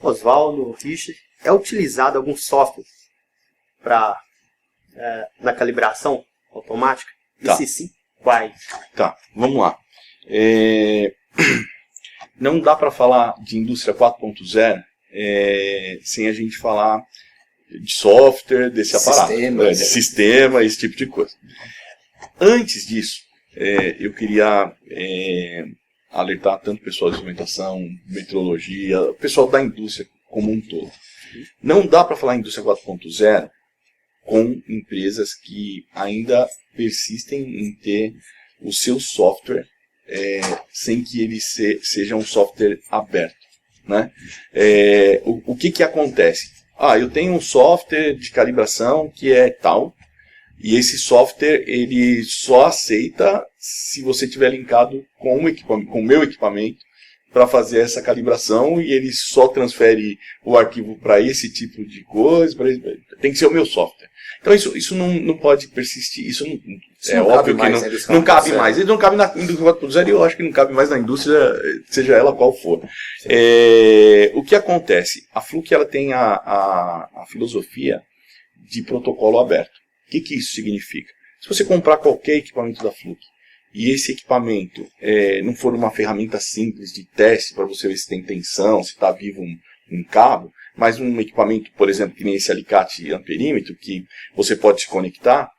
Oswaldo, Richard, é utilizado algum software na calibração automática? Tá. E se sim, quais? Tá, vamos lá. Não dá para falar de indústria 4.0 sem a gente falar de software, desse aparato, de sistema, esse tipo de coisa. Antes disso, eu queria alertar tanto o pessoal de instrumentação, metrologia, o pessoal da indústria como um todo. Não dá para falar em indústria 4.0 com empresas que ainda persistem em ter o seu software sem que ele seja um software aberto, né? O que acontece? Eu tenho um software de calibração que é tal, e esse software ele só aceita se você tiver linkado com o meu equipamento para fazer essa calibração, e ele só transfere o arquivo para esse tipo de coisa, tem que ser o meu software. Então isso não pode persistir, isso é óbvio que não cabe mais. Ele não cabe na indústria 4.0 e eu acho que não cabe mais na indústria, seja ela qual for. O que acontece? A Fluke ela tem a filosofia de protocolo aberto. O que isso significa? Se você comprar qualquer equipamento da Fluke e esse equipamento não for uma ferramenta simples de teste para você ver se tem tensão, se está vivo um cabo, mas um equipamento, por exemplo, que nem esse alicate amperímetro, que você pode se conectar,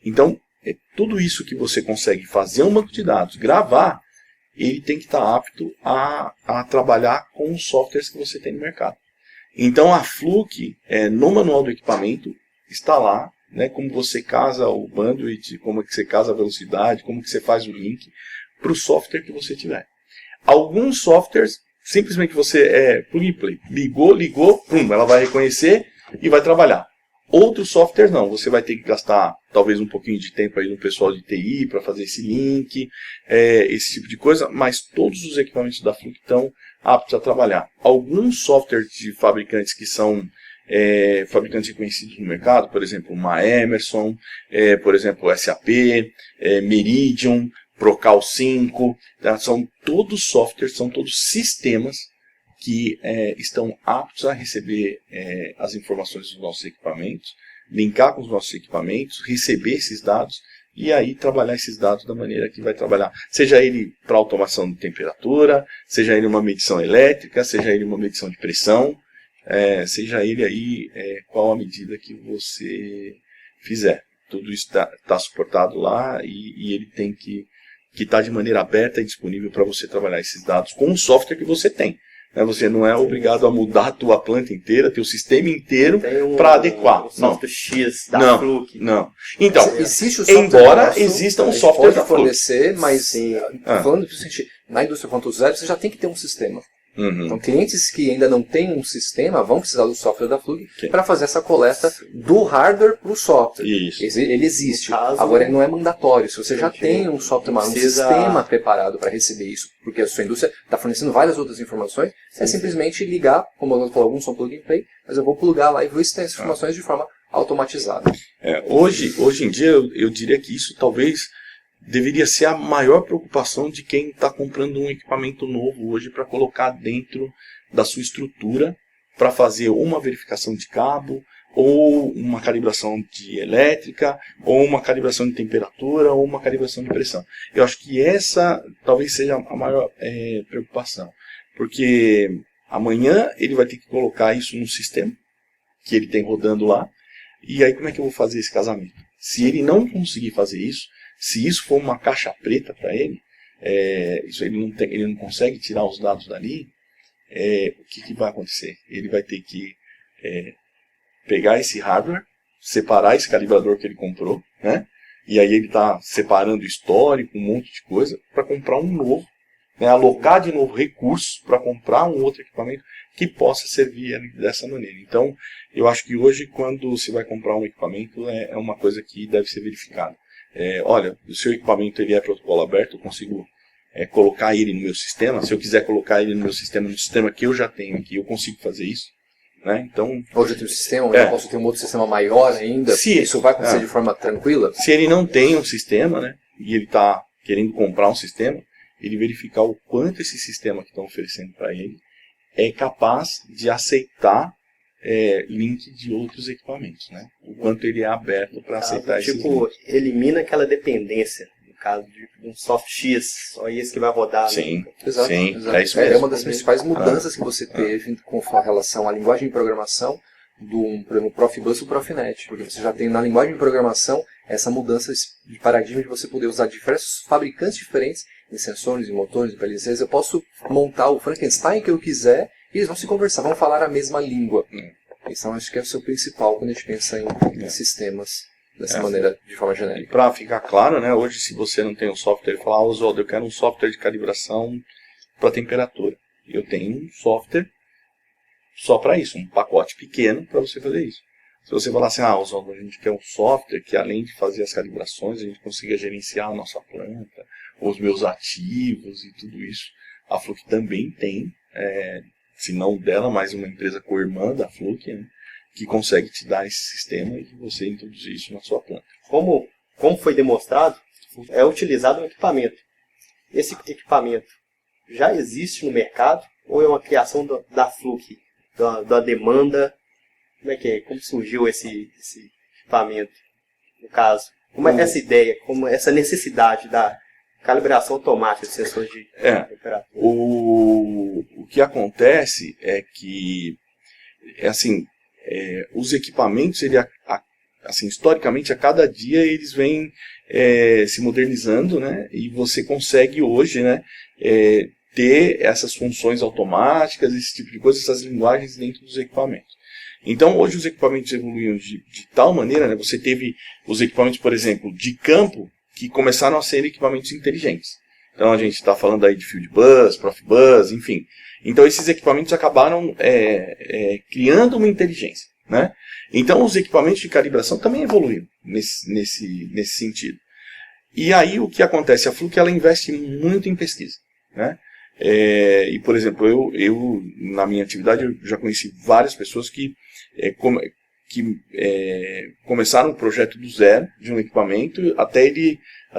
então, tudo isso que você consegue fazer um banco de dados, gravar, ele tem que estar apto a trabalhar com os softwares que você tem no mercado. Então, a Fluke, no manual do equipamento, está lá, né, como você casa o bandwidth, como é que você casa a velocidade, como que você faz o link para o software que você tiver. Alguns softwares, simplesmente você plug and play, ligou, pum, ela vai reconhecer e vai trabalhar. Outros softwares não, você vai ter que gastar talvez um pouquinho de tempo aí no pessoal de TI para fazer esse link, esse tipo de coisa, mas todos os equipamentos da Fluke estão aptos a trabalhar. Alguns softwares de fabricantes que são fabricantes reconhecidos no mercado, por exemplo, uma Emerson, por exemplo, SAP, Meridian, Procal 5, tá? São todos softwares, são todos sistemas que estão aptos a receber as informações dos nossos equipamentos, linkar com os nossos equipamentos, receber esses dados e aí trabalhar esses dados da maneira que vai trabalhar. Seja ele para automação de temperatura, seja ele uma medição elétrica, seja ele uma medição de pressão, seja ele aí qual a medida que você fizer. Tudo isso está suportado lá e ele tem que estar de maneira aberta e disponível para você trabalhar esses dados com o software que você tem. Você não é obrigado a mudar a tua planta inteira, teu sistema inteiro para adequar. Não. X da Fluke. Não. Então, existe o software embora exista um software da Fluke. Pode fornecer, mas falando na indústria 4.0 você já tem que ter um sistema. Uhum. Então, clientes que ainda não têm um sistema vão precisar do software da Fluke para fazer essa coleta do hardware para o software. Isso. Ele existe. Agora, ele não é mandatório. Se você já tem um software, um sistema preparado para receber isso, porque a sua indústria está fornecendo várias outras informações, é simplesmente ligar, como o Orlando falou, alguns são plug and play, mas eu vou plugar lá e vou extrair essas informações de forma automatizada. Hoje em dia, eu diria que isso talvez deveria ser a maior preocupação de quem está comprando um equipamento novo hoje para colocar dentro da sua estrutura para fazer uma verificação de cabo, ou uma calibração de elétrica, ou uma calibração de temperatura, ou uma calibração de pressão. Eu acho que essa talvez seja a maior preocupação, porque amanhã ele vai ter que colocar isso no sistema que ele tem rodando lá, e aí como é que eu vou fazer esse casamento? Se ele não conseguir fazer isso, se isso for uma caixa preta para ele, ele não consegue tirar os dados dali, o que vai acontecer? Ele vai ter que pegar esse hardware, separar esse calibrador que ele comprou, né? E aí ele está separando histórico, um monte de coisa, para comprar um novo, né? Alocar de novo recursos para comprar um outro equipamento que possa servir ele dessa maneira. Então, eu acho que hoje, quando se vai comprar um equipamento, é uma coisa que deve ser verificada. Olha, o seu equipamento ele é protocolo aberto, eu consigo colocar ele no meu sistema. Se eu quiser colocar ele no meu sistema, no sistema que eu já tenho aqui, eu consigo fazer isso, né? Então, hoje eu tenho um sistema, eu posso ter um outro sistema maior ainda, isso vai acontecer de forma tranquila? Se ele não tem um sistema, né, e ele está querendo comprar um sistema, ele verificar o quanto esse sistema que estão oferecendo para ele é capaz de aceitar link de outros equipamentos, né? O quanto ele é aberto para aceitar esses links. Elimina aquela dependência, no caso de um soft X, só esse que vai rodar. Sim, né? Exato, sim, exato. é isso mesmo. É uma das principais mudanças que você teve com relação à linguagem de programação por exemplo, Profibus e o Profinet, porque você já tem na linguagem de programação essa mudança de paradigma de você poder usar diversos fabricantes diferentes em sensores, em motores, em PLCs. Eu posso montar o Frankenstein que eu quiser e eles vão se conversar, vão falar a mesma língua. Então acho que é o seu principal quando a gente pensa em sistemas dessa maneira, de forma genérica. Para ficar claro, né, hoje se você não tem um software e falar, Oswaldo, eu quero um software de calibração para temperatura. Eu tenho um software só para isso, um pacote pequeno para você fazer isso. Se você falar assim, Oswaldo, a gente quer um software que além de fazer as calibrações, a gente consiga gerenciar a nossa planta, os meus ativos e tudo isso, a Fluke também tem, se não dela, mas uma empresa co-irmã da Fluke, né, que consegue te dar esse sistema e você introduzir isso na sua planta. Como foi demonstrado, é utilizado um equipamento. Esse equipamento já existe no mercado ou é uma criação da Fluke, da demanda? Como é que é? Como surgiu esse equipamento, no caso? Como é essa ideia, como essa necessidade da calibração automática de sensores de temperatura? O que acontece é que, os equipamentos, assim, historicamente, a cada dia eles vêm se modernizando, né? E você consegue hoje, né, ter essas funções automáticas, esse tipo de coisa, essas linguagens dentro dos equipamentos. Então, hoje os equipamentos evoluíram de tal maneira, né? Você teve os equipamentos, por exemplo, de campo, que começaram a ser equipamentos inteligentes. Então, a gente está falando aí de Field Bus, Profibus, enfim. Então, esses equipamentos acabaram criando uma inteligência, né? Então, os equipamentos de calibração também evoluíram nesse sentido. E aí, o que acontece? A Fluke, ela investe muito em pesquisa, né? E, por exemplo, eu na minha atividade, eu já conheci várias pessoas que começaram o projeto do zero de um equipamento até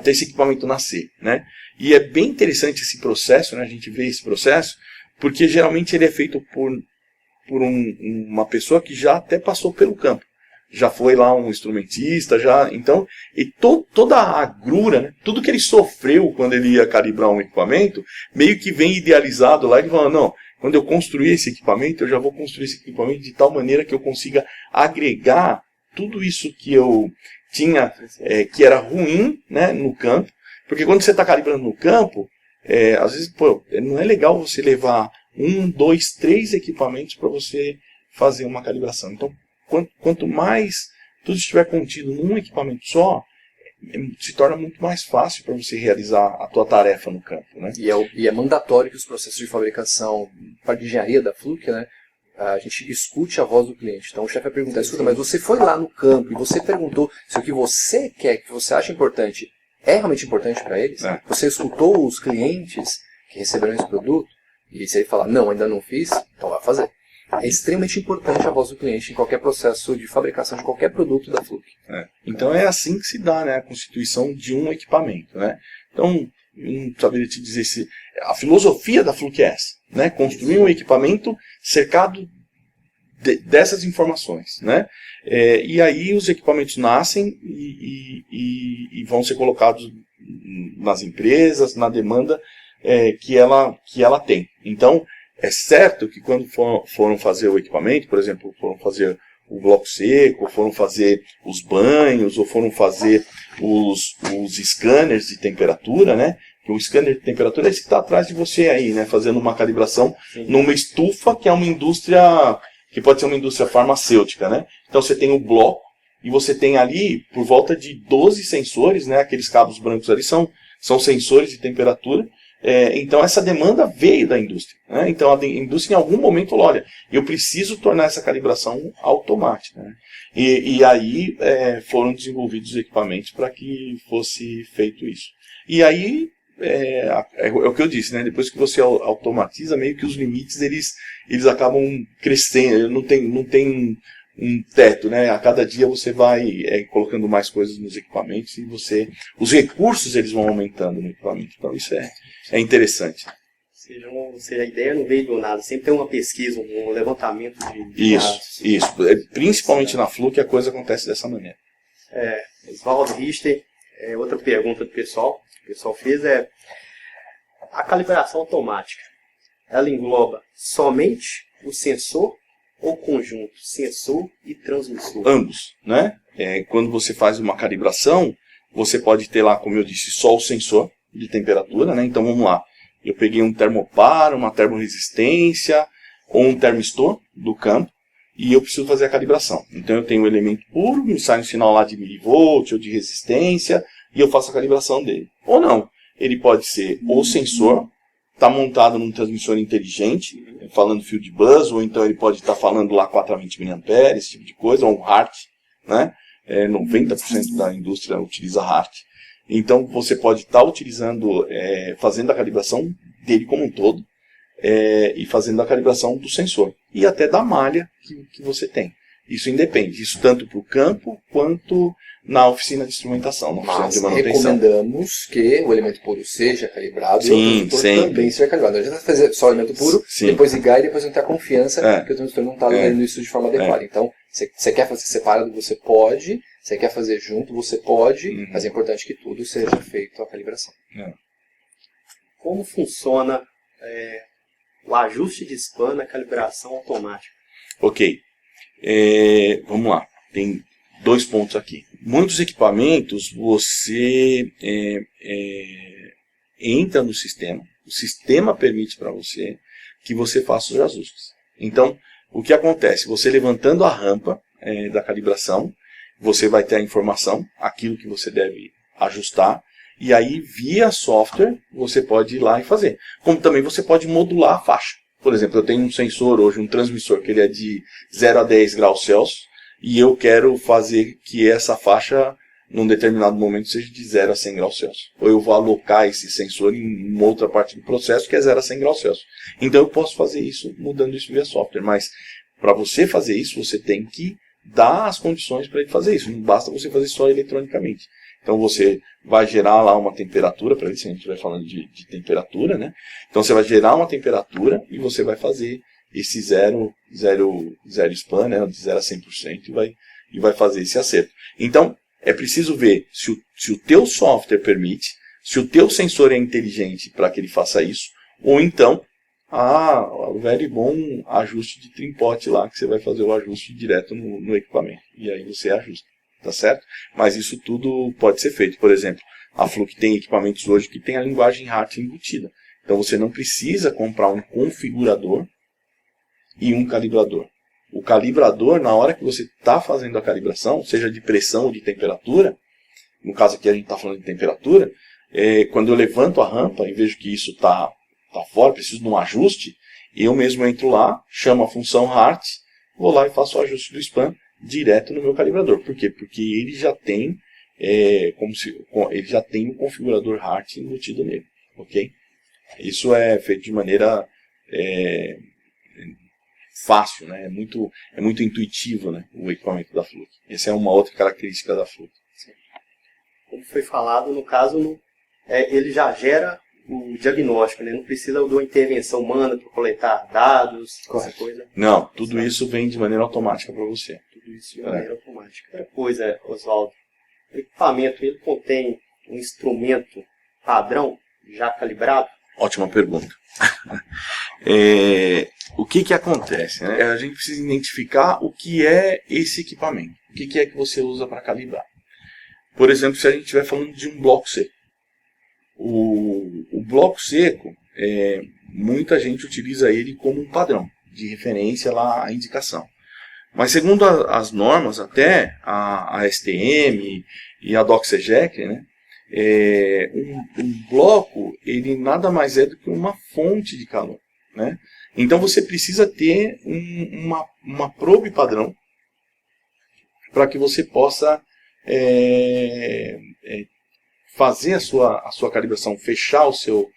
esse equipamento nascer, né? E é bem interessante esse processo, né? A gente vê esse processo, porque geralmente ele é feito por uma pessoa que já até passou pelo campo. Já foi lá um instrumentista, então, e toda a agrura, né, tudo que ele sofreu quando ele ia calibrar um equipamento, meio que vem idealizado lá, e fala, não, quando eu construir esse equipamento, eu já vou construir esse equipamento de tal maneira que eu consiga agregar tudo isso que eu tinha, que era ruim, né, no campo, porque quando você está calibrando no campo, às vezes, não é legal você levar 1, 2, 3 equipamentos para você fazer uma calibração. Então, quanto mais tudo estiver contido num equipamento só, se torna muito mais fácil para você realizar a tua tarefa no campo, né? E é mandatório que os processos de fabricação, para engenharia da Fluke, né, a gente escute a voz do cliente. Então o chefe vai perguntar, escuta, mas você foi lá no campo e você perguntou se o que você quer, que você acha importante, é realmente importante para eles? Você escutou os clientes que receberam esse produto? E se ele falar, não, ainda não fiz, então vai fazer. É extremamente importante a voz do cliente em qualquer processo de fabricação de qualquer produto da Fluke. Então é assim que se dá, né, a constituição de um equipamento, né? Então, não saberia te dizer se a filosofia da Fluke é essa, né? Construir um equipamento cercado dessas informações, né? E aí os equipamentos nascem e vão ser colocados nas empresas, na demanda que ela tem. Então, é certo que quando foram fazer o equipamento, por exemplo, foram fazer o bloco seco, ou foram fazer os banhos, ou foram fazer os scanners de temperatura, né? O scanner de temperatura é esse que está atrás de você aí, né? Fazendo uma calibração numa estufa, que é uma indústria, que pode ser uma indústria farmacêutica, né? Então você tem o bloco, e você tem ali por volta de 12 sensores, né? Aqueles cabos brancos ali são sensores de temperatura. Então essa demanda veio da indústria, né? Então a indústria em algum momento falou, olha, eu preciso tornar essa calibração automática, né? E aí foram desenvolvidos equipamentos para que fosse feito isso. E aí é o que eu disse, né? Depois que você automatiza, meio que os limites eles acabam crescendo, não tem um teto, né? A cada dia você vai colocando mais coisas nos equipamentos e os recursos eles vão aumentando no equipamento. Então isso é interessante. seja, a ideia não veio do nada, sempre tem uma pesquisa, um levantamento de dados. Isso. Principalmente na Fluke a coisa acontece dessa maneira. Oswaldo Richter, outra pergunta do pessoal, que o pessoal fez a calibração automática, ela engloba somente o sensor ou conjunto sensor e transmissor? Ambos, né? Quando você faz uma calibração, você pode ter lá, como eu disse, só o sensor de temperatura, né? Então vamos lá. Eu peguei um termopar, uma termoresistência ou um termistor do campo e eu preciso fazer a calibração. Então eu tenho um elemento puro, me sai um sinal lá de milivolt ou de resistência e eu faço a calibração dele. Ou não, ele pode ser o sensor, está montado num transmissor inteligente, falando field bus, ou então ele pode estar falando lá 420 mA, esse tipo de coisa, ou um HART, né? 90% da indústria utiliza HART. Então você pode estar utilizando, fazendo a calibração dele como um todo, e fazendo a calibração do sensor. E até da malha que você tem. Isso independe. Isso tanto para o campo quanto na oficina de instrumentação, na oficina de manutenção. Recomendamos que o elemento puro seja calibrado Sim, e o transdutor também seja calibrado. Não adianta fazer só o elemento puro, depois ligar e depois não ter a confiança que o transdutor não está levando isso de forma adequada. Então, você quer fazer separado, você pode. Você quer fazer junto, você pode, mas é importante que tudo seja feito a calibração. Como funciona o ajuste de span na calibração automática? Ok. Vamos lá. Tem 2 pontos aqui. Muitos equipamentos, você entra no sistema, o sistema permite para você que você faça os ajustes. Então, o que acontece? Você levantando a rampa da calibração, você vai ter a informação, aquilo que você deve ajustar, e aí, via software, você pode ir lá e fazer. Como também você pode modular a faixa. Por exemplo, eu tenho um sensor hoje, um transmissor, que ele é de 0 a 10 graus Celsius, e eu quero fazer que essa faixa, num determinado momento, seja de 0 a 100 graus Celsius. Ou eu vou alocar esse sensor em uma outra parte do processo, que é 0 a 100 graus Celsius. Então, eu posso fazer isso, mudando isso via software. Mas, para você fazer isso, você tem que dar as condições para ele fazer isso. Não basta você fazer só eletronicamente. Então você vai gerar lá uma temperatura, para ver se a gente vai falando de temperatura, né? Então você vai gerar uma temperatura e você vai fazer esse zero span, né? De 0 a 100% e vai fazer esse acerto. Então é preciso ver se o teu software permite, se o teu sensor é inteligente para que ele faça isso, ou então o velho e bom ajuste de trimpote lá, que você vai fazer o ajuste direto no equipamento. E aí você ajusta, tá certo? Mas isso tudo pode ser feito. Por exemplo, a Fluke tem equipamentos hoje que tem a linguagem HART embutida. Então você não precisa comprar um configurador e um calibrador. O calibrador, na hora que você está fazendo a calibração, seja de pressão ou de temperatura, no caso aqui a gente está falando de temperatura, quando eu levanto a rampa e vejo que isso está fora, preciso de um ajuste, eu mesmo entro lá, chamo a função HART, vou lá e faço o ajuste do span direto no meu calibrador. Por quê? Porque ele já tem ele já tem o configurador HART embutido nele, ok? Isso é feito de maneira fácil, né? É muito intuitivo, né? O equipamento da Fluke. Essa é uma outra característica da Fluke. Como foi falado, no caso, ele já gera o diagnóstico, né? Não precisa de uma intervenção humana para coletar dados, essa coisa. Não, tudo isso vem de maneira automática para você. Tudo isso de maneira automática. Outra coisa, Oswaldo, o equipamento ele contém um instrumento padrão já calibrado? Ótima pergunta. O que acontece? Né? A gente precisa identificar o que é esse equipamento. O que é que você usa para calibrar. Por exemplo, se a gente estiver falando de um bloco seco. O bloco seco, muita gente utiliza ele como um padrão de referência lá à indicação. Mas segundo as normas, até a STM e a DOCSEGEC, né, um bloco ele nada mais é do que uma fonte de calor. Né? Então você precisa ter uma probe padrão para que você possa fazer a sua calibração, fechar o seu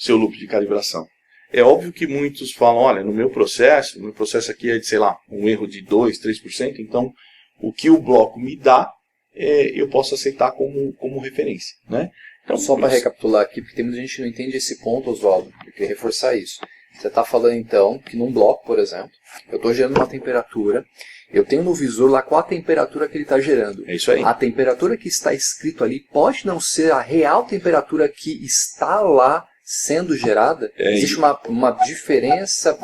loop de calibração. É óbvio que muitos falam, olha, no meu processo aqui é de, sei lá, um erro de 2%, 3%, então o que o bloco me dá, eu posso aceitar como referência. Né? Então, só para recapitular aqui, porque tem muita gente que não entende esse ponto, Oswaldo, eu queria reforçar isso. Você está falando então que num bloco, por exemplo, eu estou gerando uma temperatura, eu tenho no visor lá qual a temperatura que ele está gerando. É isso aí. A temperatura que está escrito ali pode não ser a real temperatura que está lá sendo gerada. Existe uma diferença,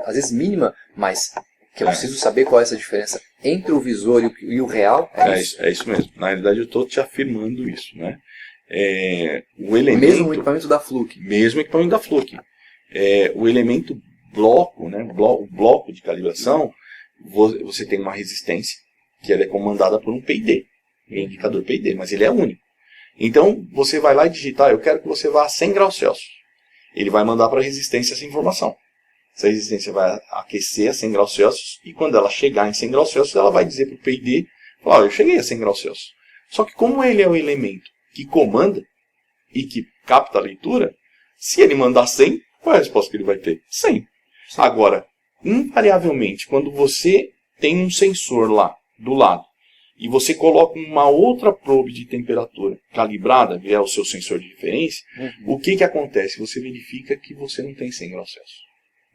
às vezes mínima, mas que eu preciso saber qual é essa diferença entre o visor e o real. É isso mesmo. Na realidade eu estou te afirmando isso, né? O elemento, mesmo equipamento da Fluke. Mesmo equipamento da Fluke. O elemento bloco, né? O bloco de calibração, você tem uma resistência que ela é comandada por um PID, um indicador PID, mas ele é único. Então você vai lá e digitar, eu quero que você vá a 100 graus Celsius. Ele vai mandar para a resistência essa informação. Essa resistência vai aquecer a 100 graus Celsius e quando ela chegar em 100 graus Celsius, ela vai dizer para o PID, eu cheguei a 100 graus Celsius. Só que como ele é o elemento que comanda e que capta a leitura, se ele mandar 100, qual é a resposta que ele vai ter? 100. Sim. Agora, invariavelmente, quando você tem um sensor lá do lado e você coloca uma outra probe de temperatura calibrada, que é o seu sensor de referência, o que acontece? Você verifica que você não tem 100 graus Celsius.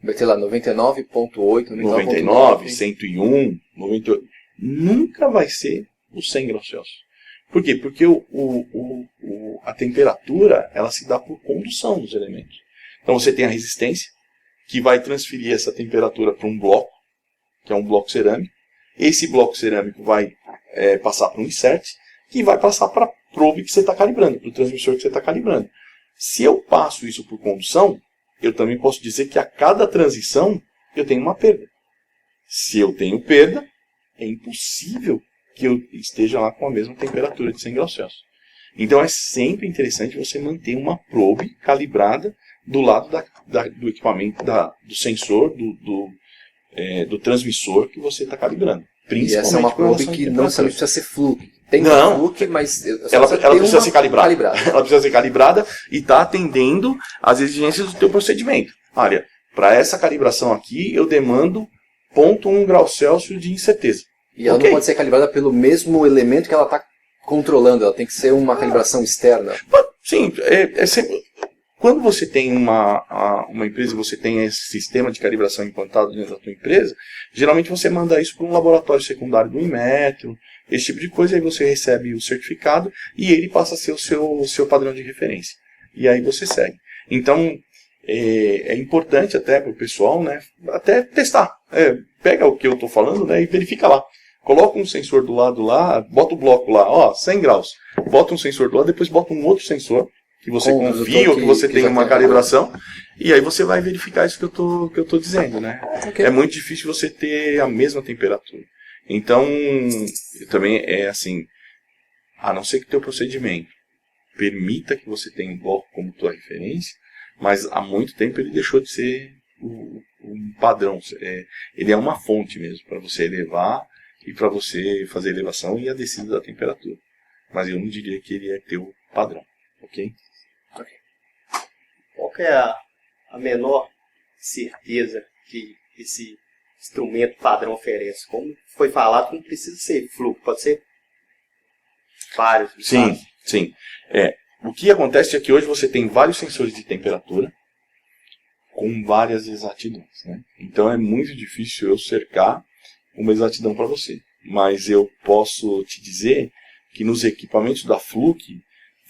Vai ter lá 99,8, 99, 101, 98. Nunca vai ser os 100 graus Celsius. Por quê? Porque a temperatura ela se dá por condução dos elementos. Então você tem a resistência, que vai transferir essa temperatura para um bloco, que é um bloco cerâmico. Esse bloco cerâmico vai passar para um insert, que vai passar para a probe que você está calibrando, para o transmissor que você está calibrando. Se eu passo isso por condução, eu também posso dizer que a cada transição eu tenho uma perda. Se eu tenho perda, é impossível que eu esteja lá com a mesma temperatura de 100 graus Celsius. Então é sempre interessante você manter uma probe calibrada do lado do equipamento, do sensor, do transmissor que você está calibrando. E essa é uma probe que não necessariamente precisa ser Fluke. Tem Fluke, mas ela precisa ser calibrada. Ela precisa ser calibrada e está atendendo às exigências do teu procedimento. Olha, para essa calibração aqui eu demando 0,1 graus Celsius de incerteza. E ela não pode ser calibrada pelo mesmo elemento que ela está controlando, ela tem que ser uma calibração externa. Sim, sempre. Quando você tem uma empresa e você tem esse sistema de calibração implantado dentro da tua empresa, geralmente você manda isso para um laboratório secundário do Inmetro, esse tipo de coisa, aí você recebe o certificado e ele passa a ser o seu padrão de referência. E aí você segue. Então, é importante até para o pessoal, né, até testar. Pega o que eu estou falando, né, e verifica lá. Coloca um sensor do lado lá, bota o bloco lá, 100 graus. Bota um sensor do lado, depois bota um outro sensor, que você confia ou que você tem uma calibração, e aí você vai verificar isso que eu tô dizendo, né? Okay. É muito difícil você ter a mesma temperatura. Então, também é assim, a não ser que o teu procedimento permita que você tenha um bloco como tua referência, mas há muito tempo ele deixou de ser um padrão. Ele é uma fonte mesmo para você elevar e para você fazer a elevação e a descida da temperatura. Mas eu não diria que ele é teu padrão, ok? Qual que é a menor certeza que esse instrumento padrão oferece? Como foi falado, não precisa ser Fluke, pode ser vários. Sim. O que acontece é que hoje você tem vários sensores de temperatura com várias exatidões, né? Então é muito difícil eu cercar uma exatidão para você. Mas eu posso te dizer que nos equipamentos da Fluke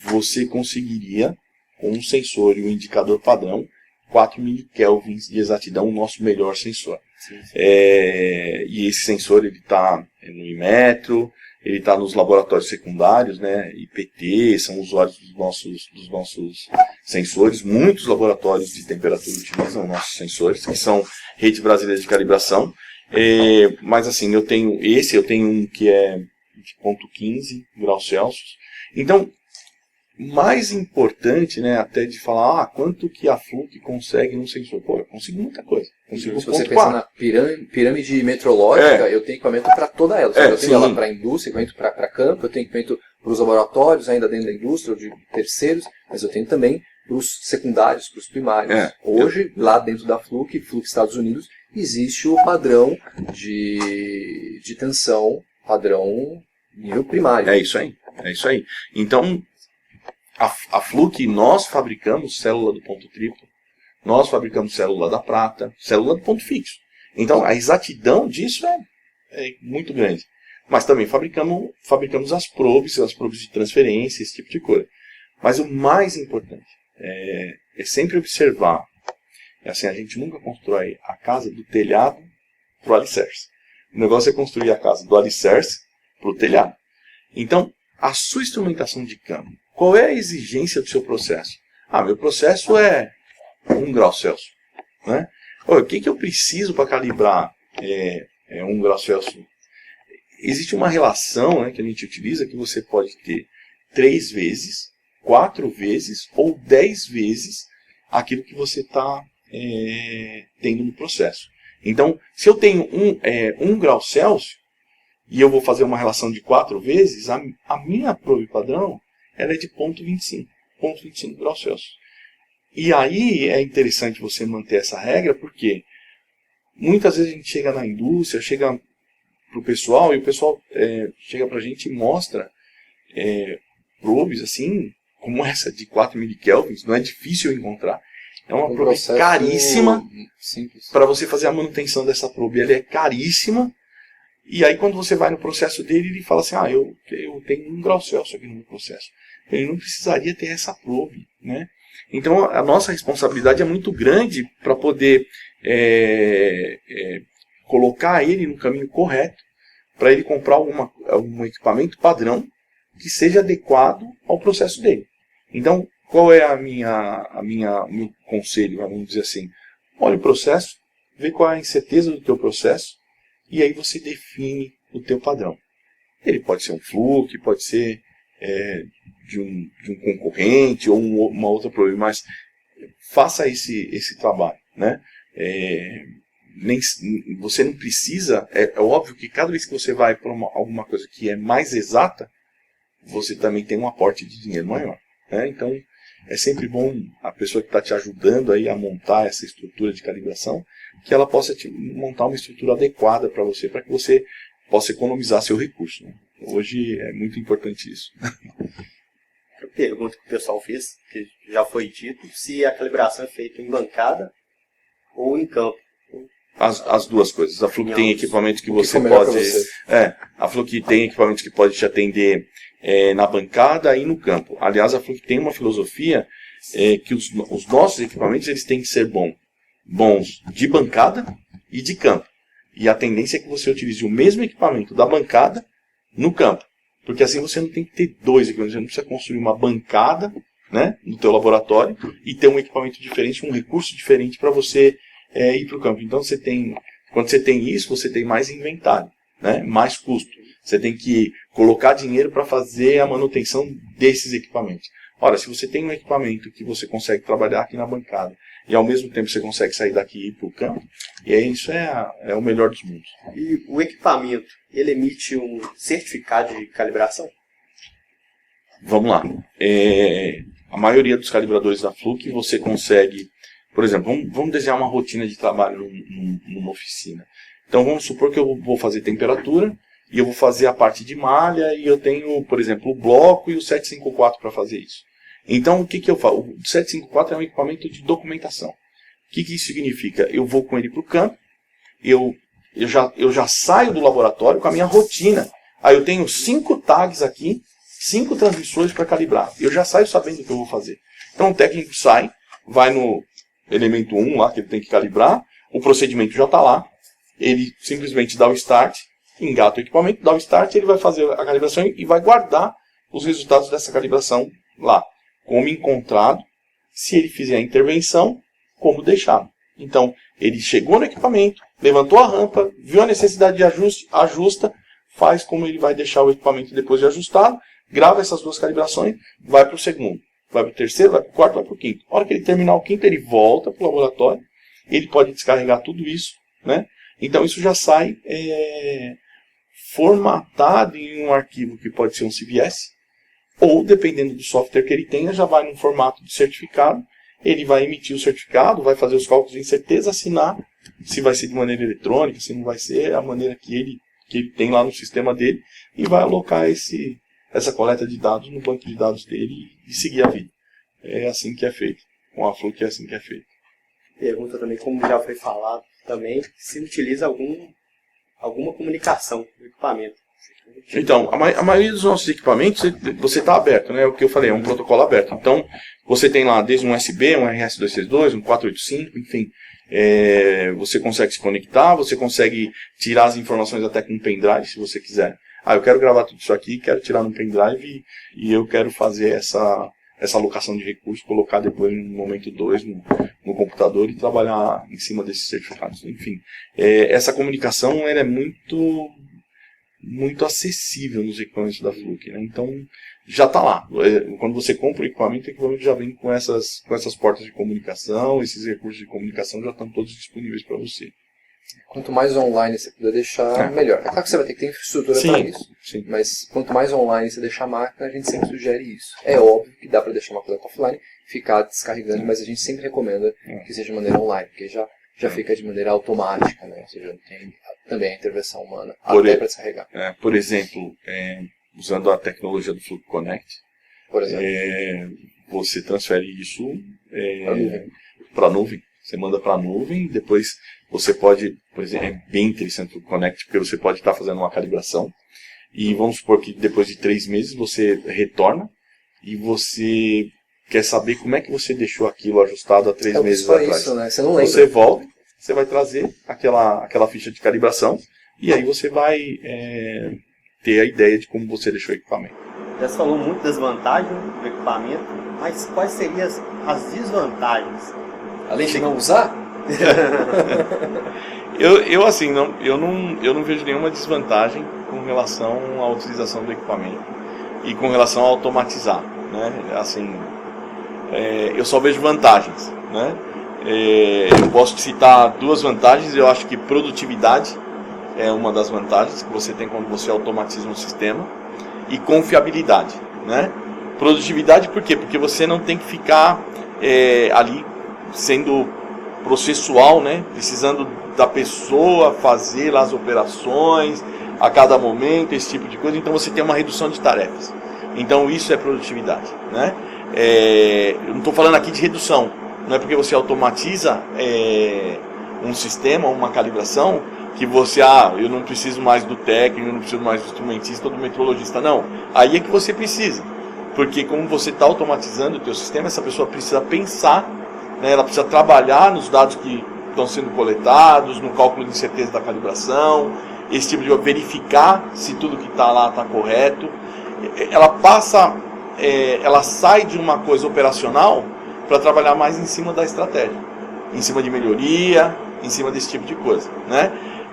você conseguiria, com um sensor e um indicador padrão, 4 milikelvins de exatidão, o nosso melhor sensor. Sim. E esse sensor está no Inmetro, ele está nos laboratórios secundários, né? IPT, são usuários dos nossos sensores. Muitos laboratórios de temperatura utilizam nossos sensores, que são Rede Brasileira de Calibração. Mas assim, eu tenho um que é de 0,15 graus Celsius. Então, mais importante, né, até de falar, quanto que a Fluke consegue num sensor. Pô, eu consigo muita coisa. Se você pensa na pirâmide metrológica, eu tenho equipamento para toda ela. Eu tenho ela para a indústria, equipamento para campo, eu tenho equipamento para os laboratórios, ainda dentro da indústria, ou de terceiros, mas eu tenho também para os secundários, para os primários. Hoje, lá dentro da Fluke Estados Unidos, existe o padrão de tensão, padrão nível primário. É isso aí. Então, A Fluke, nós fabricamos célula do ponto triplo, nós fabricamos célula da prata, célula do ponto fixo. Então, a exatidão disso é muito grande. Mas também fabricamos as probes de transferência, esse tipo de coisa. Mas o mais importante é sempre observar. Assim, a gente nunca constrói a casa do telhado para o alicerce. O negócio é construir a casa do alicerce para o telhado. Então, a sua instrumentação de campo, qual é a exigência do seu processo? Meu processo é 1 grau Celsius. Né? O que eu preciso para calibrar 1 grau Celsius? Existe uma relação, né, que a gente utiliza que você pode ter 3 vezes, 4 vezes ou 10 vezes aquilo que você está tendo no processo. Então, se eu tenho 1 grau Celsius e eu vou fazer uma relação de 4 vezes, a minha probe padrão ela é de 0,25 graus Celsius. E aí é interessante você manter essa regra, porque muitas vezes a gente chega na indústria, chega para o pessoal, e o pessoal chega para a gente e mostra probes assim, como essa de 4.000 kelvins, não é difícil encontrar. É uma probe caríssima para você fazer a manutenção dessa probe. Ela é caríssima. E aí quando você vai no processo dele, ele fala assim, eu tenho 1 grau Celsius aqui no meu processo. Ele não precisaria ter essa probe, né? Então a nossa responsabilidade é muito grande para poder colocar ele no caminho correto, para ele comprar um equipamento padrão que seja adequado ao processo dele. Então, qual é o meu conselho, vamos dizer assim? Olha o processo, vê qual é a incerteza do teu processo, e aí você define o teu padrão. Ele pode ser um Fluke, pode ser de um concorrente ou uma outra problema, mas faça esse trabalho, né? Você não precisa, é óbvio que cada vez que você vai para alguma coisa que é mais exata, você também tem um aporte de dinheiro maior, né? Então é sempre bom a pessoa que está te ajudando aí a montar essa estrutura de calibração, que ela possa montar uma estrutura adequada para que você possa economizar seu recurso, né? Hoje é muito importante isso. A pergunta que o pessoal fez, que já foi dito, se a calibração é feita em bancada ou em campo. As duas coisas. A Fluke tem equipamento que você pode... a Fluke tem equipamento que pode te atender na bancada e no campo. Aliás, a Fluke tem uma filosofia que os nossos equipamentos eles têm que ser bons de bancada e de campo. E a tendência é que você utilize o mesmo equipamento da bancada no campo. Porque assim você não tem que ter 2 equipamentos. Você não precisa construir uma bancada, né, no teu laboratório e ter um equipamento diferente, um recurso diferente para você ir para o campo. Então quando você tem isso, você tem mais inventário, né, mais custo. Você tem que colocar dinheiro para fazer a manutenção desses equipamentos. Ora, se você tem um equipamento que você consegue trabalhar aqui na bancada e ao mesmo tempo você consegue sair daqui e ir para o campo, e aí isso é o melhor dos mundos. E o equipamento, ele emite um certificado de calibração? Vamos lá. A maioria dos calibradores da Fluke você consegue, por exemplo, vamos desenhar uma rotina de trabalho numa oficina. Então vamos supor que eu vou fazer temperatura e eu vou fazer a parte de malha e eu tenho, por exemplo, o bloco e o 754 para fazer isso. Então o que eu faço? O 754 é um equipamento de documentação. O que isso significa? Eu vou com ele para o campo, eu já saio do laboratório com a minha rotina. Aí eu tenho 5 tags aqui, 5 transmissores para calibrar. Eu já saio sabendo o que eu vou fazer. Então o técnico sai, vai no elemento 1 lá que ele tem que calibrar, o procedimento já está lá, ele simplesmente dá o start, engata o equipamento, dá o start, ele vai fazer a calibração e vai guardar os resultados dessa calibração lá, como encontrado, se ele fizer a intervenção, como deixado. Então, ele chegou no equipamento, levantou a rampa, viu a necessidade de ajuste, ajusta, faz como ele vai deixar o equipamento depois de ajustado, grava essas 2 calibrações, vai para o segundo, vai para o terceiro, vai para o quarto, vai para o quinto. A hora que ele terminar o quinto, ele volta para o laboratório, ele pode descarregar tudo isso, né? Então isso já sai formatado em um arquivo que pode ser um CVS, ou dependendo do software que ele tenha, já vai num formato de certificado, ele vai emitir o certificado, vai fazer os cálculos de incerteza, assinar, se vai ser de maneira eletrônica, se não vai ser, a maneira que ele tem lá no sistema dele, e vai alocar esse essa coleta de dados no banco de dados dele e seguir a vida. É assim que é feito. Com a Fluke é assim que é feito. Pergunta também, como já foi falado, também se utiliza alguma comunicação do equipamento. Então, a maioria dos nossos equipamentos, você está aberto, né? O que eu falei, é um protocolo aberto. Então, você tem lá desde um USB, um RS-232, um 485, enfim. Você consegue se conectar, você consegue tirar as informações até com um pendrive, se você quiser. Eu quero gravar tudo isso aqui, quero tirar no pendrive e eu quero fazer essa alocação de recursos, colocar depois no momento 2 no computador e trabalhar em cima desses certificados. Enfim, essa comunicação ela é muito acessível nos equipamentos da Fluke, né? Então já está lá. Quando você compra o equipamento já vem com essas portas de comunicação, esses recursos de comunicação já estão todos disponíveis para você. Quanto mais online você puder deixar, melhor. É claro que você vai ter que ter infraestrutura para isso, sim. Mas quanto mais online você deixar a máquina, a gente sempre sugere isso. É óbvio que dá para deixar uma coisa offline, ficar descarregando, mas a gente sempre recomenda que seja de maneira online, porque já fica de maneira automática, né? Ou seja, não tem também a intervenção humana até para descarregar. Por exemplo, usando a tecnologia do Fluke Connect, por exemplo, você transfere isso para a nuvem. Você manda para a nuvem, depois você pode, por exemplo, é bem interessante o Connect, porque você pode estar fazendo uma calibração, e vamos supor que depois de 3 meses você retorna, e você quer saber como é que você deixou aquilo ajustado há 3 meses atrás. Isso, né? Você não lembra. Você volta, você vai trazer aquela ficha de calibração, e aí você vai ter a ideia de como você deixou o equipamento. Já se falou muito das vantagens do equipamento, mas quais seriam as desvantagens? Além de não usar? eu não vejo nenhuma desvantagem com relação à utilização do equipamento e com relação a automatizar, né? Assim, eu só vejo vantagens, né? Eu posso citar 2 vantagens. Eu acho que produtividade é uma das vantagens que você tem quando você automatiza um sistema, e confiabilidade, né? Produtividade por quê? Porque você não tem que ficar ali sendo processual, né? Precisando da pessoa fazer lá as operações a cada momento, esse tipo de coisa. Então você tem uma redução de tarefas. Então isso é produtividade, né? Eu não estou falando aqui de redução. Não é porque você automatiza um sistema, uma calibração, que você, eu não preciso mais do técnico, eu não preciso mais do instrumentista ou do metrologista. Não, aí é que você precisa. Porque como você está automatizando o teu sistema, essa pessoa precisa pensar, né, ela precisa trabalhar nos dados que estão sendo coletados, no cálculo de incerteza da calibração, esse tipo de verificar se tudo que está lá está correto. Ela sai de uma coisa operacional para trabalhar mais em cima da estratégia, em cima de melhoria, em cima desse tipo de coisa, né?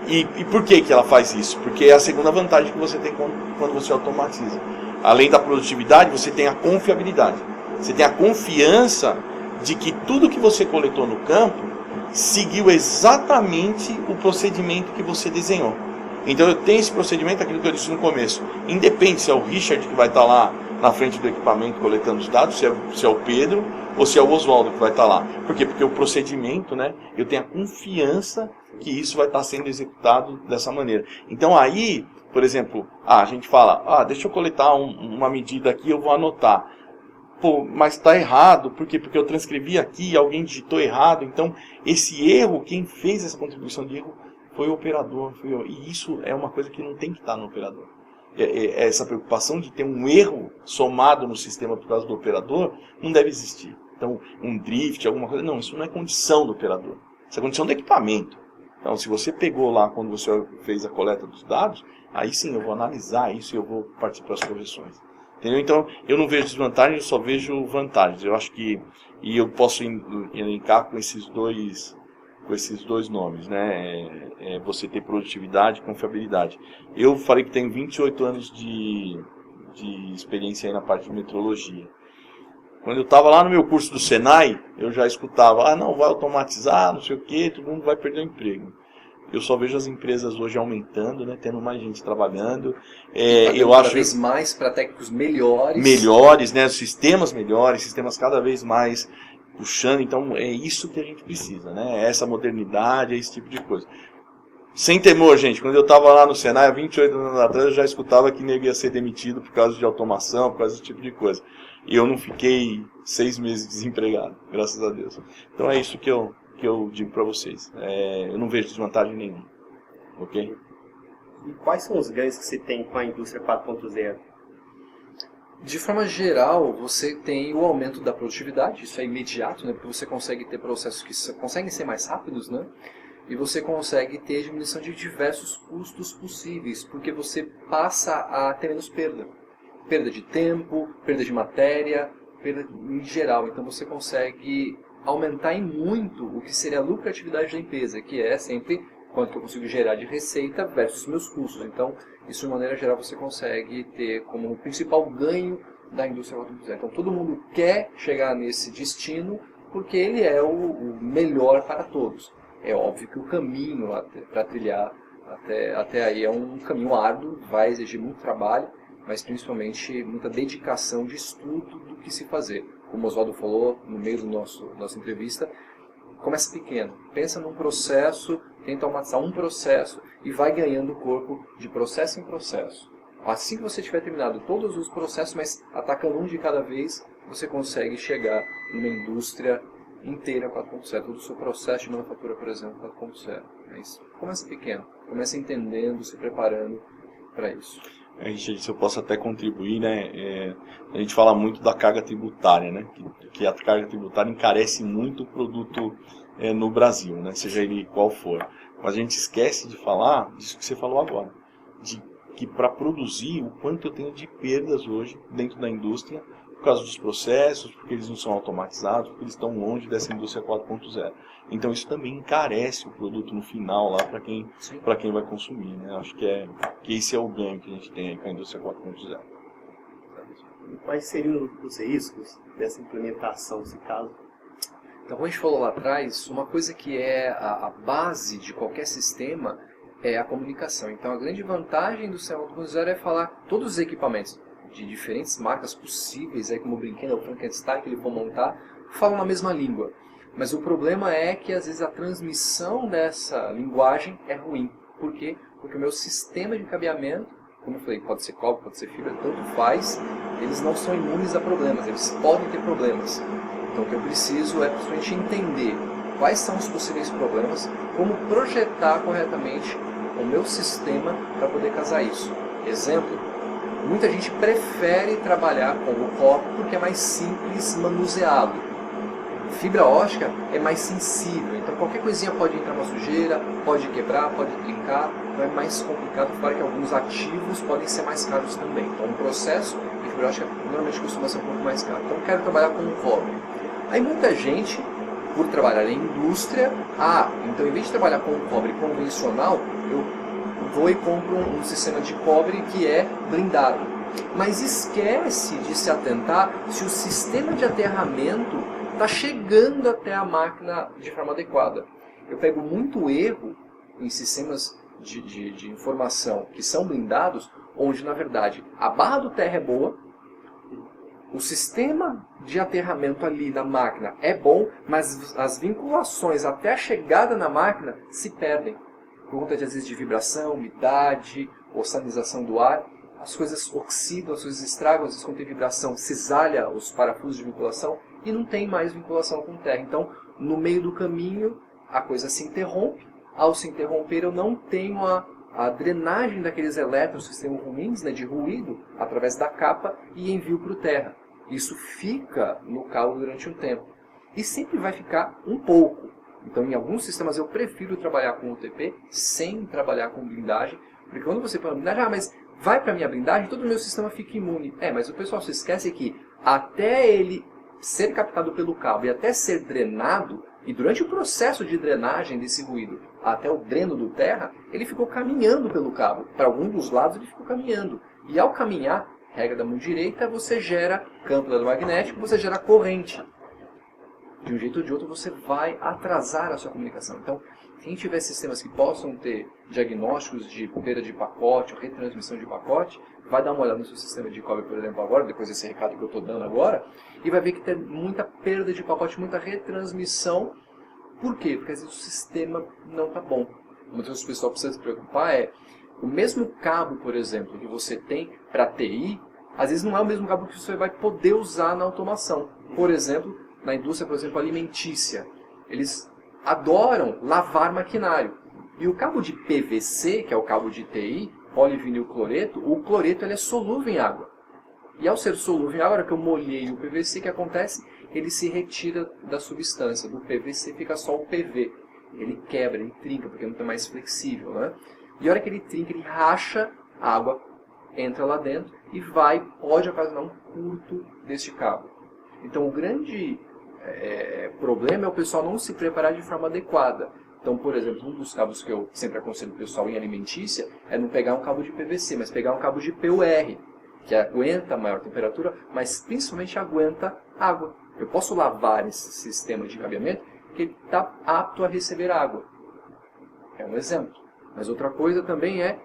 E por que ela faz isso? Porque é a segunda vantagem que você tem quando você automatiza. Além da produtividade, você tem a confiabilidade. Você tem a confiança de que tudo que você coletou no campo seguiu exatamente o procedimento que você desenhou. Então eu tenho esse procedimento, aquilo que eu disse no começo. Independe se é o Richard que vai estar lá na frente do equipamento coletando os dados, se é o Pedro ou se é o Oswaldo que vai estar lá. Por quê? Porque o procedimento, né, eu tenho a confiança que isso vai estar sendo executado dessa maneira. Então aí, por exemplo, a gente fala, deixa eu coletar uma medida aqui, eu vou anotar. Pô, mas está errado, por quê? Porque eu transcrevi aqui, alguém digitou errado. Então esse erro, quem fez essa contribuição de erro foi o operador. E isso é uma coisa que não tem que estar no operador. Essa preocupação de ter um erro somado no sistema por causa do operador não deve existir. Então, um drift, alguma coisa, não, isso não é condição do operador. Isso é condição do equipamento. Então, se você pegou lá quando você fez a coleta dos dados, aí sim eu vou analisar isso e eu vou partir para as correções. Entendeu? Então, eu não vejo desvantagens, eu só vejo vantagens. Eu acho que, e eu posso elencar com esses dois nomes, né? Você ter produtividade e confiabilidade. Eu falei que tenho 28 anos de experiência aí na parte de metrologia. Quando eu estava lá no meu curso do Senai, eu já escutava, não, vai automatizar, não sei o que, todo mundo vai perder o emprego. Eu só vejo as empresas hoje aumentando, né, tendo mais gente trabalhando. Eu acho cada vez mais para técnicos melhores. Melhores, né, sistemas melhores, sistemas cada vez mais puxando. Então é isso que a gente precisa, né, essa modernidade, esse tipo de coisa. sem temor, gente. Quando eu estava lá no Senai, há 28 anos atrás, eu já escutava que nego ia ser demitido por causa de automação, por causa desse tipo de coisa. E eu não fiquei 6 meses desempregado, graças a Deus. Então é isso que eu digo para vocês. Eu não vejo desvantagem nenhuma. Ok? E quais são os ganhos que se tem com a indústria 4.0? De forma geral, você tem o aumento da produtividade, isso é imediato, né? Porque você consegue ter processos que conseguem ser mais rápidos, né? E você consegue ter diminuição de diversos custos possíveis, porque você passa a ter menos perda. Perda de tempo, perda de matéria, perda em geral. Então você consegue aumentar em muito o que seria a lucratividade da empresa, que é sempre quanto que eu consigo gerar de receita versus meus custos. Então, isso de maneira geral você consegue ter como o principal ganho da indústria 4.0. Então todo mundo quer chegar nesse destino porque ele é o melhor para todos. É óbvio que o caminho para trilhar até aí é um caminho árduo, vai exigir muito trabalho, mas principalmente muita dedicação de estudo do que se fazer. Como o Oswaldo falou no meio da nossa entrevista, começa pequeno, pensa num processo, tenta automatizar um processo e vai ganhando corpo de processo em processo. Assim que você tiver terminado todos os processos, mas atacando um de cada vez, você consegue chegar numa indústria inteira 4.0, todo o seu processo de manufatura, por exemplo, 4.0. Mas começa pequeno, começa entendendo, se preparando para isso. Se eu posso até contribuir, né? A gente fala muito da carga tributária, né? Que a carga tributária encarece muito o produto no Brasil, né? Seja ele qual for. Mas a gente esquece de falar disso que você falou agora, de que para produzir o quanto eu tenho de perdas hoje dentro da indústria, por causa dos processos, porque eles não são automatizados, porque eles estão longe dessa indústria 4.0. Então isso também encarece o produto no final lá para quem vai consumir, né? Acho que esse é o ganho que a gente tem aí com a indústria 4.0. Quais seriam os riscos dessa implementação, nesse caso? Então, como a gente falou lá atrás, uma coisa que é a base de qualquer sistema é a comunicação. Então, a grande vantagem do sistema 4.0 é falar todos os equipamentos de diferentes marcas possíveis, aí como o brinquedo, o Frankenstein que ele for montar, falam a mesma língua. Mas o problema é que, às vezes, a transmissão dessa linguagem é ruim. Por quê? Porque o meu sistema de cabeamento, como eu falei, pode ser cobre, pode ser fibra, tanto faz, eles não são imunes a problemas, eles podem ter problemas. Então o que eu preciso é principalmente entender quais são os possíveis problemas, como projetar corretamente o meu sistema para poder casar isso. Exemplo, muita gente prefere trabalhar com o cobre porque é mais simples manuseado. Fibra ótica é mais sensível, então qualquer coisinha pode entrar uma sujeira, pode quebrar, pode trincar, então é mais complicado, claro que alguns ativos podem ser mais caros também. Então o processo de fibra ótica normalmente costuma ser um pouco mais caro. Então eu quero trabalhar com o cobre. Aí muita gente, por trabalhar em indústria, então em vez de trabalhar com o cobre convencional, eu vou e compro um sistema de cobre que é blindado. Mas esquece de se atentar se o sistema de aterramento está chegando até a máquina de forma adequada. Eu pego muito erro em sistemas de informação que são blindados, onde na verdade a barra do terra é boa, o sistema de aterramento ali na máquina é bom, mas as vinculações até a chegada na máquina se perdem. Por conta de, às vezes, de vibração, umidade, ossanização do ar, as coisas oxidam, as coisas estragam, às vezes quando tem vibração cisalha os parafusos de vinculação e não tem mais vinculação com terra. Então, no meio do caminho, a coisa se interrompe. Ao se interromper, eu não tenho a drenagem daqueles elétrons que estão ruins, né, de ruído, através da capa e envio para o terra. Isso fica no cabo durante um tempo. E sempre vai ficar um pouco. Então, em alguns sistemas, eu prefiro trabalhar com UTP sem trabalhar com blindagem. Porque quando você põe a blindagem, mas vai para a minha blindagem, todo o meu sistema fica imune. Mas o pessoal se esquece que até ele ser captado pelo cabo e até ser drenado, e durante o processo de drenagem desse ruído até o dreno do terra, ele ficou caminhando pelo cabo. Para algum dos lados ele ficou caminhando. E ao caminhar, regra da mão direita, você gera campo eletromagnético, você gera corrente. De um jeito ou de outro você vai atrasar a sua comunicação. Então, quem tiver sistemas que possam ter diagnósticos de perda de pacote ou retransmissão de pacote, vai dar uma olhada no seu sistema de cobre, por exemplo, agora, depois desse recado que eu estou dando agora, e vai ver que tem muita perda de pacote, muita retransmissão. Por quê? Porque às vezes o sistema não está bom. uma coisa que o pessoal precisa se preocupar é o mesmo cabo, por exemplo, que você tem para TI, às vezes não é o mesmo cabo que você vai poder usar na automação. Por exemplo, na indústria, por exemplo, alimentícia, eles adoram lavar maquinário. E o cabo de PVC, que é o cabo de TI, polivinilcloreto, o cloreto ele é solúvel em água. E ao ser solúvel em água, na hora que eu molhei o PVC, o que acontece? Ele se retira da substância. Do PVC fica só o PV. Ele quebra, ele trinca, porque não é mais flexível, né? E a hora que ele trinca, ele racha, a água entra lá dentro e pode ocasionar um curto deste cabo. Então o grande problema é o pessoal não se preparar de forma adequada. Então, por exemplo, um dos cabos que eu sempre aconselho o pessoal em alimentícia é não pegar um cabo de PVC, mas pegar um cabo de PUR, que aguenta maior temperatura, mas principalmente aguenta água. Eu posso lavar esse sistema de cabeamento que ele está apto a receber água. É um exemplo. Mas outra coisa também é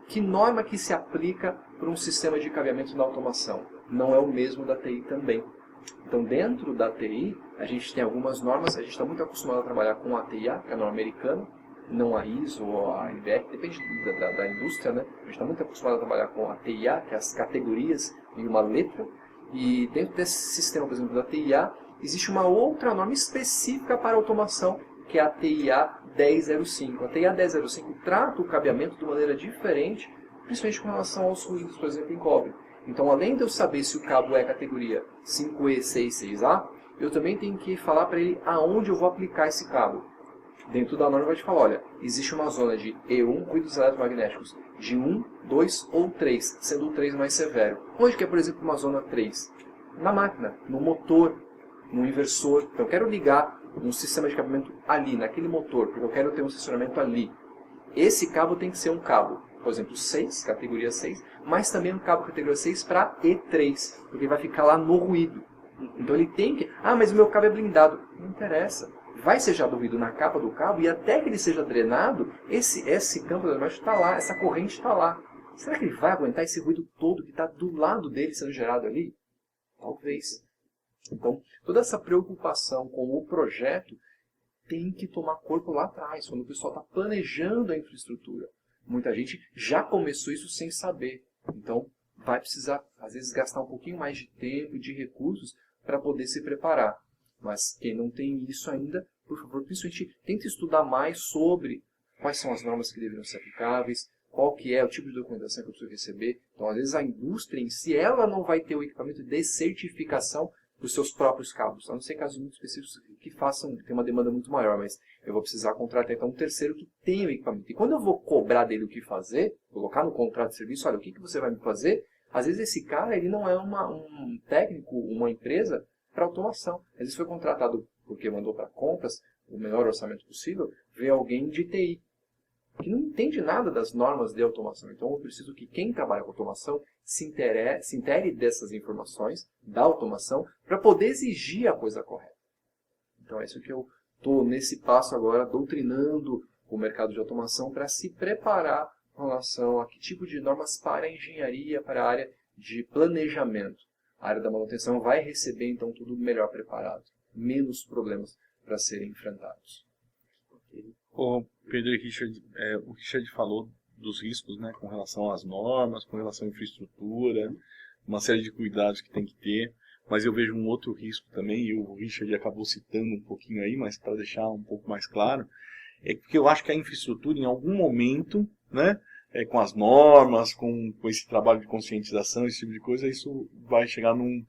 que norma que se aplica para um sistema de cabeamento na automação. Não é o mesmo da TI também. Então, dentro da TI, a gente tem algumas normas, a gente está muito acostumado a trabalhar com a TIA, que é a norma americana, não a ISO ou a NBR, depende da indústria, né? A gente está muito acostumado a trabalhar com a TIA, que é as categorias em uma letra, e dentro desse sistema, por exemplo, da TIA, existe uma outra norma específica para automação, que é a TIA 1005. A TIA 1005 trata o cabeamento de maneira diferente, principalmente com relação aos ruídos, por exemplo, em cobre. Então, além de eu saber se o cabo é categoria 5E, 6, 6A, eu também tenho que falar para ele aonde eu vou aplicar esse cabo. Dentro da norma vai te falar, olha, existe uma zona de E1, ruídos eletromagnéticos, de 1, 2 ou 3, sendo o 3 mais severo. Onde que é, por exemplo, uma zona 3? Na máquina, no motor, no inversor. Então, eu quero ligar um sistema de cabeamento ali, naquele motor, porque eu quero ter um funcionamento ali. Esse cabo tem que ser um cabo, por exemplo, 6, categoria 6, mas também um cabo categoria 6 para E3, porque vai ficar lá no ruído. Então ele tem que... Ah, mas o meu cabo é blindado. Não interessa. Vai ser já do ruído na capa do cabo e até que ele seja drenado, esse campo eletromagnético está lá, essa corrente está lá. Será que ele vai aguentar esse ruído todo que está do lado dele sendo gerado ali? Talvez. Então, toda essa preocupação com o projeto tem que tomar corpo lá atrás, quando o pessoal está planejando a infraestrutura. Muita gente já começou isso sem saber. Então, vai precisar, às vezes, gastar um pouquinho mais de tempo e de recursos para poder se preparar. Mas quem não tem isso ainda, por favor, principalmente, tente estudar mais sobre quais são as normas que deveriam ser aplicáveis, qual que é o tipo de documentação que eu preciso receber. Então, às vezes, a indústria em si, ela não vai ter o equipamento de certificação dos seus próprios cabos. A não ser casos muito específicos que tem uma demanda muito maior, mas eu vou precisar contratar então um terceiro que tenha o equipamento. E quando eu vou cobrar dele o que fazer, colocar no contrato de serviço, olha, o que você vai me fazer? Às vezes esse cara ele não é um técnico, uma empresa para automação. Às vezes foi contratado porque mandou para compras, o menor orçamento possível, veio alguém de TI, que não entende nada das normas de automação. Então eu preciso que quem trabalha com automação se intere dessas informações da automação para poder exigir a coisa correta. Então é isso que eu estou nesse passo agora, doutrinando o mercado de automação para se preparar com relação a que tipo de normas para a engenharia, para a área de planejamento. A área da manutenção vai receber então tudo melhor preparado, menos problemas para serem enfrentados. O Pedro e o Richard falou dos riscos, né, com relação às normas, com relação à infraestrutura, uma série de cuidados que tem que ter, mas eu vejo um outro risco também, e o Richard acabou citando um pouquinho aí, mas para deixar um pouco mais claro, é porque eu acho que a infraestrutura, em algum momento, né, com as normas, com esse trabalho de conscientização, esse tipo de coisa, isso vai chegar vamos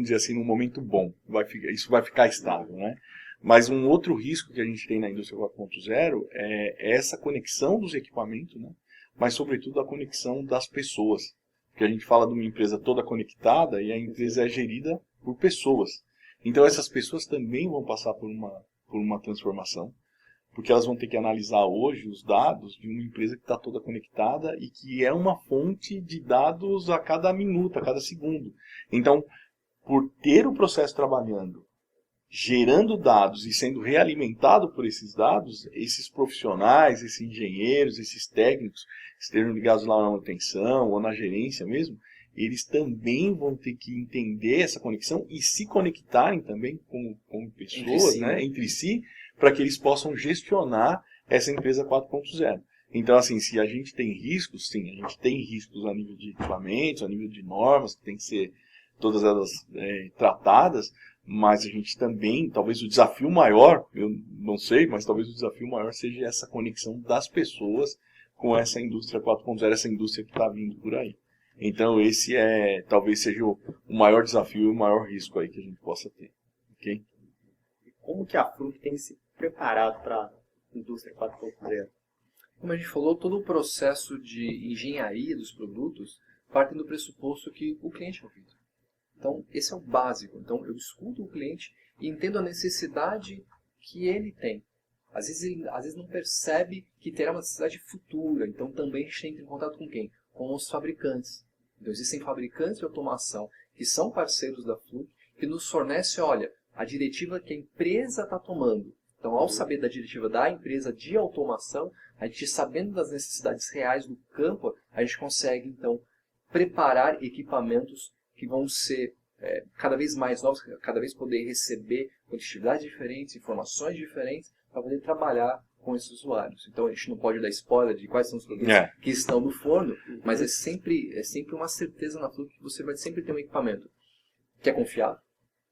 dizer assim, num momento bom, isso vai ficar estável, né? Mas um outro risco que a gente tem na indústria 4.0 é essa conexão dos equipamentos, né? Mas sobretudo a conexão das pessoas. Porque a gente fala de uma empresa toda conectada e a empresa é gerida por pessoas. Então essas pessoas também vão passar por uma transformação, porque elas vão ter que analisar hoje os dados de uma empresa que está toda conectada e que é uma fonte de dados a cada minuto, a cada segundo. Então, por ter o processo trabalhando, gerando dados e sendo realimentado por esses dados, esses profissionais, esses engenheiros, esses técnicos que estejam ligados lá na manutenção ou na gerência mesmo, eles também vão ter que entender essa conexão e se conectarem também com pessoas, né, entre si, para que eles possam gestionar essa empresa 4.0. Então, assim, se a gente tem riscos, sim, a gente tem riscos a nível de equipamentos, a nível de normas, que tem que ser todas elas tratadas, mas a gente também, talvez o desafio maior, eu não sei, mas talvez o desafio maior seja essa conexão das pessoas com essa indústria 4.0, essa indústria que está vindo por aí. Então, esse talvez seja o maior desafio e o maior risco aí que a gente possa ter. Ok? Como que a Fluke tem se preparado para a indústria 4.0? Como a gente falou, todo o processo de engenharia dos produtos parte do pressuposto que o cliente é ouvido. Então, esse é o básico. Então, eu escuto o cliente e entendo a necessidade que ele tem. Às vezes não percebe que terá uma necessidade futura. Então, também a gente entra em contato com quem? Com os fabricantes. Então, existem fabricantes de automação que são parceiros da Fluke, que nos fornecem, olha, a diretiva que a empresa está tomando. Então, ao saber da diretiva da empresa de automação, a gente sabendo das necessidades reais do campo, a gente consegue, então, preparar equipamentos que vão ser cada vez mais novos, cada vez poder receber condutividades diferentes, informações diferentes, para poder trabalhar com esses usuários. Então, a gente não pode dar spoiler de quais são os produtos que estão no forno, mas é sempre uma certeza na Fluke que você vai sempre ter um equipamento que é confiável,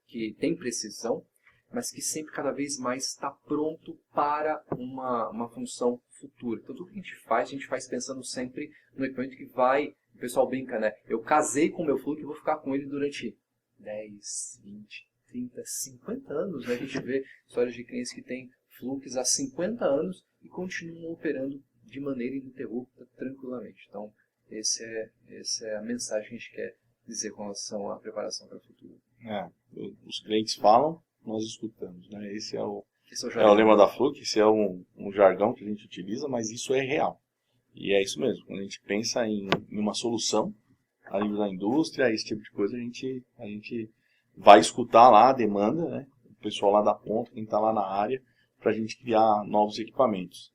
que tem precisão, mas que sempre cada vez mais está pronto para uma função futura. Então, tudo que a gente faz pensando sempre no equipamento que vai... O pessoal brinca, né? Eu casei com o meu Fluke e vou ficar com ele durante 10, 20, 30, 50 anos. Né? A gente vê histórias de clientes que têm Flukes há 50 anos e continuam operando de maneira ininterrupta, tranquilamente. Então, essa é a mensagem que a gente quer dizer com relação à preparação para o futuro. Os clientes falam, nós escutamos, né? Esse é o lema da Fluke, esse é um jargão que a gente utiliza, mas isso é real. E é isso mesmo, quando a gente pensa em uma solução a nível da indústria, esse tipo de coisa, a gente vai escutar lá a demanda, né? O pessoal lá da ponta, quem está lá na área, para a gente criar novos equipamentos.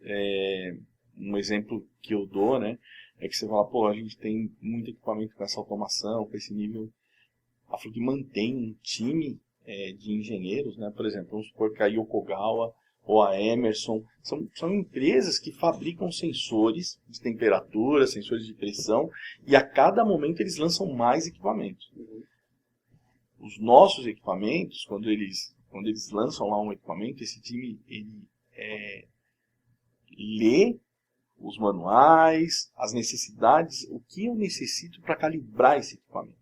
Um exemplo que eu dou, né, é que você fala, pô, a gente tem muito equipamento com essa automação, com esse nível. A Fluke mantém um time de engenheiros, né? Por exemplo, vamos supor que a Yokogawa ou a Emerson são empresas que fabricam sensores de temperatura, sensores de pressão, e a cada momento eles lançam mais equipamentos. Os nossos equipamentos, quando eles lançam lá um equipamento, esse time lê os manuais, as necessidades, o que eu necessito para calibrar esse equipamento.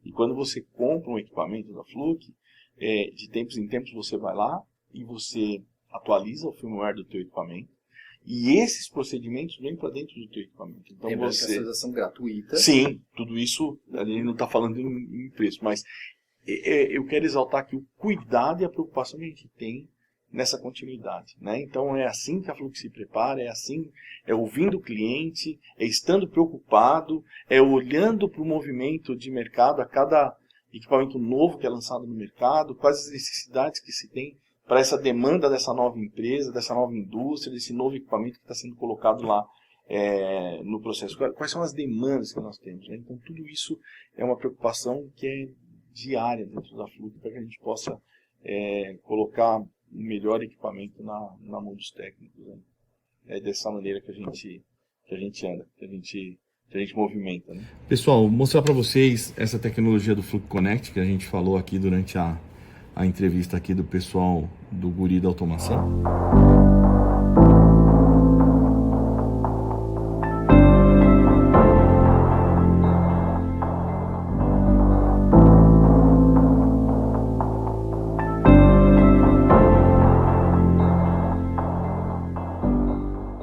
E quando você compra um equipamento da Fluke, de tempos em tempos você vai lá e você atualiza o firmware do teu equipamento. E esses procedimentos vêm para dentro do teu equipamento. Então lembrando que a atualização gratuita. Sim, tudo isso, a gente não está falando em preço, mas eu quero exaltar aqui o cuidado e a preocupação que a gente tem nessa continuidade, né? Então é assim que a Fluke se prepara, é assim, é ouvindo o cliente, é estando preocupado, é olhando para o movimento de mercado, a cada equipamento novo que é lançado no mercado, quais as necessidades que se tem para essa demanda dessa nova empresa, dessa nova indústria, desse novo equipamento que está sendo colocado lá no processo. Quais são as demandas que nós temos, né? Então tudo isso é uma preocupação que é diária dentro da Fluke para que a gente possa colocar o melhor equipamento na mão dos técnicos. Né? É dessa maneira que a gente anda, que a gente movimenta. Né? Pessoal, vou mostrar para vocês essa tecnologia do Fluke Connect que a gente falou aqui durante a entrevista aqui do pessoal do Guri da Automação.